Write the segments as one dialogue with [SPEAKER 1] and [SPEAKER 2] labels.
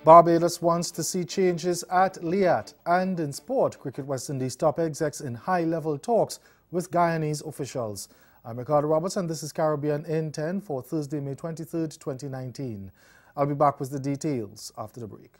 [SPEAKER 1] Barbados wants to see changes at Liat, and in sport, Cricket West Indies top execs in high-level talks with Guyanese officials. I'm Ricardo Roberts, and this is Caribbean in 10 for Thursday, May 23rd, 2019. I'll be back with the details after the break.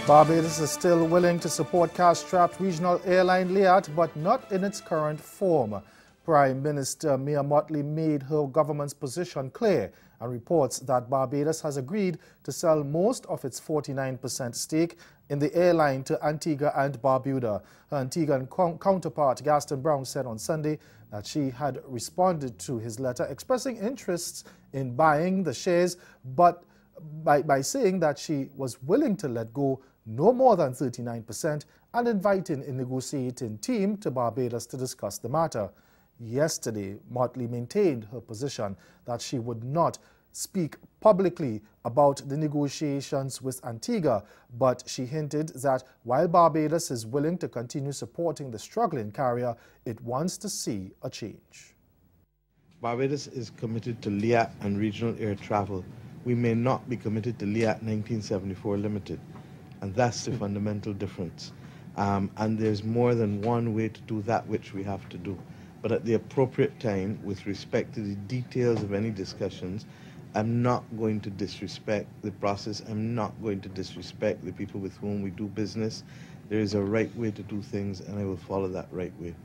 [SPEAKER 1] Barbados is still willing to support cash-strapped regional airline Liat, but not in its current form. Prime Minister Mia Mottley made her government's position clear and reports that Barbados has agreed to sell most of its 49% stake in the airline to Antigua and Barbuda. Her Antiguan counterpart Gaston Brown said on Sunday that she had responded to his letter expressing interests in buying the shares, but by saying that she was willing to let go no more than 39% and inviting a negotiating team to Barbados to discuss the matter. Yesterday, Mottley maintained her position that she would not speak publicly about the negotiations with Antigua, but she hinted that while Barbados is willing to continue supporting the struggling carrier, it wants to see a change.
[SPEAKER 2] Barbados is committed to Liat and regional air travel. We may not be committed to Liat 1974 Limited, and that's the fundamental difference. And there's more than one way to do that which we have to do. But at the appropriate time, with respect to the details of any discussions, I'm not going to disrespect the process. I'm not going to disrespect the people with whom we do business. There is a right way to do things, and I will follow that right way.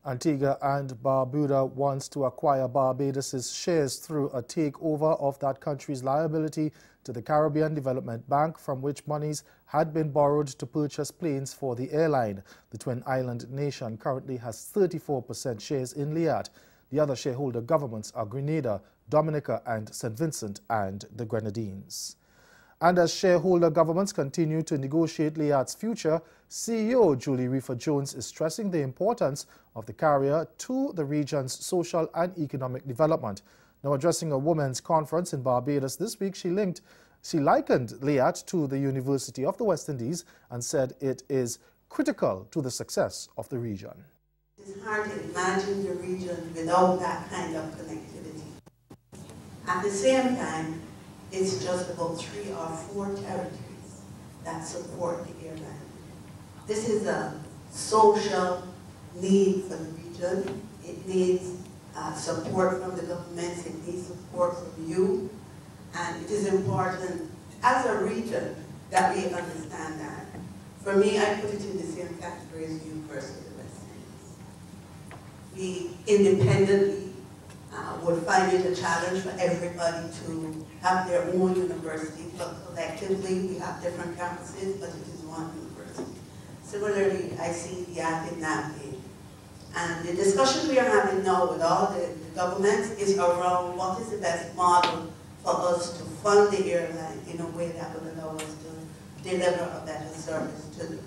[SPEAKER 1] Antigua and Barbuda wants to acquire Barbados's shares through a takeover of that country's liability to the Caribbean Development Bank, from which monies had been borrowed to purchase planes for the airline. The twin island nation currently has 34% shares in Liat. The other shareholder governments are Grenada, Dominica, and St. Vincent and the Grenadines. And as shareholder governments continue to negotiate Liat's future, CEO Julie Reefer-Jones is stressing the importance of the carrier to the region's social and economic development. Now, addressing a women's conference in Barbados this week, she likened Liat to the University of the West Indies and said it is critical to the success of the region.
[SPEAKER 3] It's hard to imagine the region without that kind of connectivity. At the same time, it's just about 3 or 4 territories that support the airline. This is a social need for the region. It needs support from the governments, it needs support from you, and it is important as a region that we understand that. For me, I put it in the same category as you personally, the West Indies. We independently would find it a challenge for everybody to have their own university, but collectively we have different campuses, but it is one university. Similarly, I see the act in that way. And the discussion we are having now with all the governments is around what is the best model for us to fund the airline in a way that would allow us to deliver a better service to the region.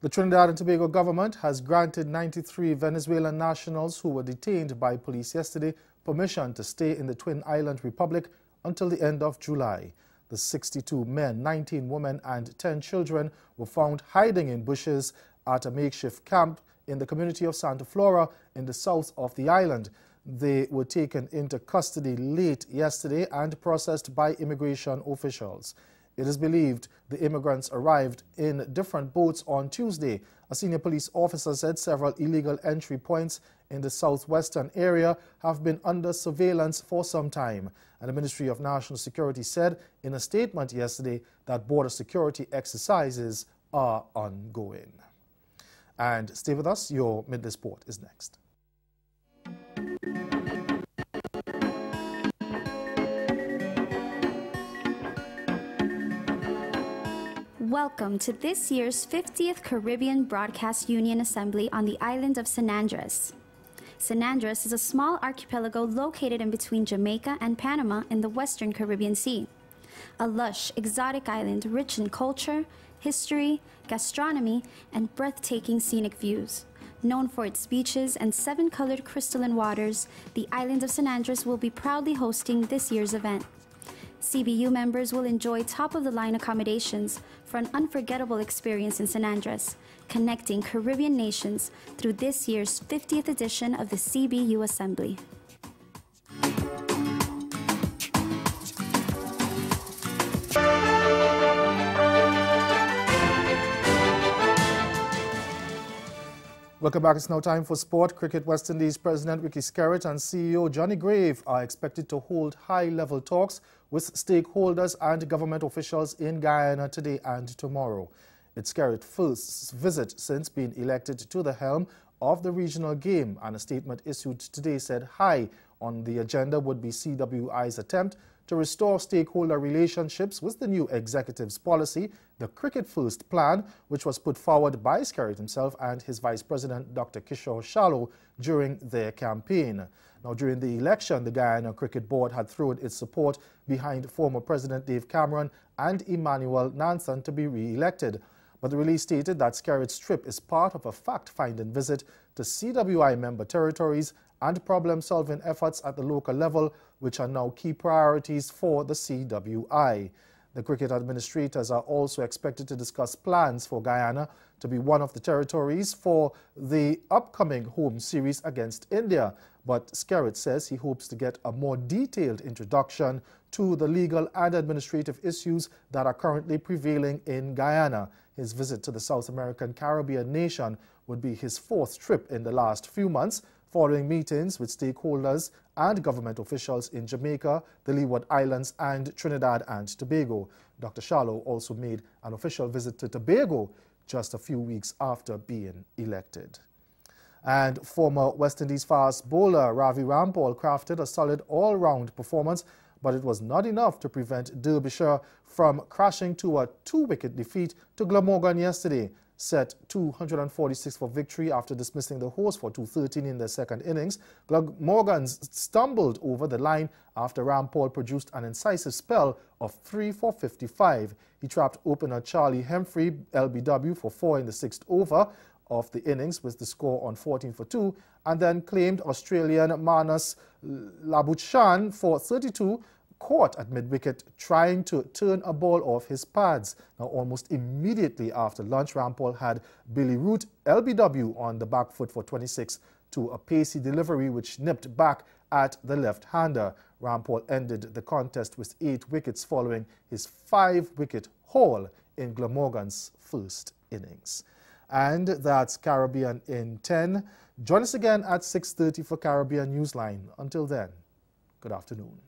[SPEAKER 1] The Trinidad and Tobago government has granted 93 Venezuelan nationals who were detained by police yesterday permission to stay in the Twin Island Republic until the end of July. The 62 men, 19 women and 10 children were found hiding in bushes at a makeshift camp in the community of Santa Flora in the south of the island. They were taken into custody late yesterday and processed by immigration officials. It is believed the immigrants arrived in different boats on Tuesday. A senior police officer said several illegal entry points in the southwestern area have been under surveillance for some time. And the Ministry of National Security said in a statement yesterday that border security exercises are ongoing. And stay with us, your Midday Sport is next.
[SPEAKER 4] Welcome to this year's 50th Caribbean Broadcast Union Assembly on the island of San Andres. San Andres is a small archipelago located in between Jamaica and Panama in the Western Caribbean Sea. A lush, exotic island rich in culture, history, gastronomy, and breathtaking scenic views. Known for its beaches and 7-colored crystalline waters, the island of San Andres will be proudly hosting this year's event. CBU members will enjoy top-of-the-line accommodations for an unforgettable experience in San Andres, connecting Caribbean nations through this year's 50th edition of the CBU Assembly.
[SPEAKER 1] Welcome back. It's now time for sport. Cricket West Indies President Ricky Skerritt and CEO Johnny Grave are expected to hold high-level talks with stakeholders and government officials in Guyana today and tomorrow. It's Skerritt's first visit since being elected to the helm of the regional game, and a statement issued today said high on the agenda would be CWI's attempt to restore stakeholder relationships with the new executive's policy, the Cricket First plan, which was put forward by Skerritt himself and his Vice President, Dr. Kishore Shallow, during their campaign. Now, during the election, the Guyana Cricket Board had thrown its support behind former President Dave Cameron and Emmanuel Nansen to be re-elected. But the release stated that Skerritt's trip is part of a fact-finding visit to CWI member territories and problem-solving efforts at the local level, which are now key priorities for the CWI. The cricket administrators are also expected to discuss plans for Guyana to be one of the territories for the upcoming home series against India. But Skerritt says he hopes to get a more detailed introduction to the legal and administrative issues that are currently prevailing in Guyana. His visit to the South American Caribbean nation would be his fourth trip in the last few months, following meetings with stakeholders and government officials in Jamaica, the Leeward Islands, and Trinidad and Tobago. Dr. Shallow also made an official visit to Tobago just a few weeks after being elected. And former West Indies fast bowler Ravi Rampal crafted a solid all-round performance, but it was not enough to prevent Derbyshire from crashing to a 2-wicket defeat to Glamorgan yesterday. Set 246 for victory after dismissing the hosts for 213 in their second innings. Glamorgans stumbled over the line after Rampal produced an incisive spell of 3 for 55. He trapped opener Charlie Hemfrey LBW for 4 in the 6th over of the innings with the score on 14 for 2, and then claimed Australian Manas Labuchan for 32, caught at mid-wicket trying to turn a ball off his pads. Now, almost immediately after lunch, Rampal had Billy Root LBW on the back foot for 26 to a pacey delivery which nipped back at the left-hander. Rampal ended the contest with 8 wickets following his 5-wicket haul in Glamorgan's first innings. And that's Caribbean in 10. Join us again at 6:30 for Caribbean Newsline. Until then, good afternoon.